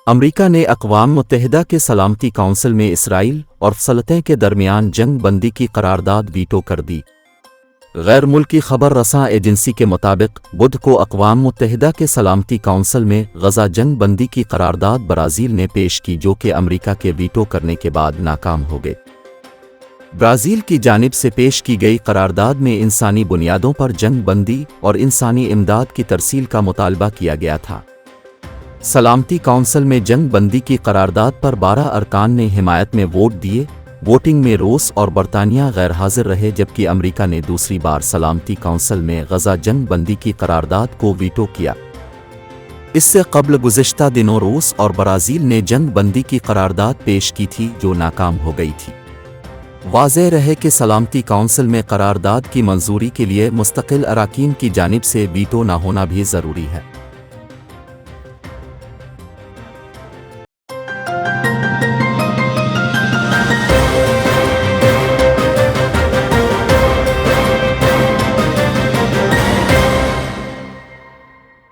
अमरीका ने अक़वाम मुत्तहिदा के सलामती काउंसिल में इसराइल और सल्तनत के दरमियान जंग बंदी की करारदाद वीटो कर दी। गैर मुल्की खबर रसां एजेंसी के मुताबिक बुध को अक़वाम मुत्तहिदा के सलामती काउंसिल में गज़ा जंग बंदी की करारदाद ब्राज़ील ने पेश की, जो कि अमरीका के वीटो करने के बाद नाकाम हो गई। ब्राज़ील की जानिब से पेश की गई करारदाद में इंसानी बुनियादों पर जंग बंदी और इंसानी इमदाद की तरसील का मुतालबा किया गया था। सलामती काउंसिल में जंग बंदी की करारदाद पर 12 अरकान ने हिमायत में वोट दिए। वोटिंग में रूस और बरतानिया गैर हाजिर रहे, जबकि अमरीका ने दूसरी बार सलामती काउंसिल में गज़ा जंग बंदी की करारदाद को वीटो किया। इससे कबल गुज़िश्ता दिनों रूस और ब्राज़ील ने जंग बंदी की करारदाद पेश की थी, जो नाकाम हो गई थी। वाज़ेह रहे कि सलामती काउंसिल में करारदाद की मंजूरी के लिए मुस्तकिल अराकीन की जानिब से वीटो न होना भी ज़रूरी है।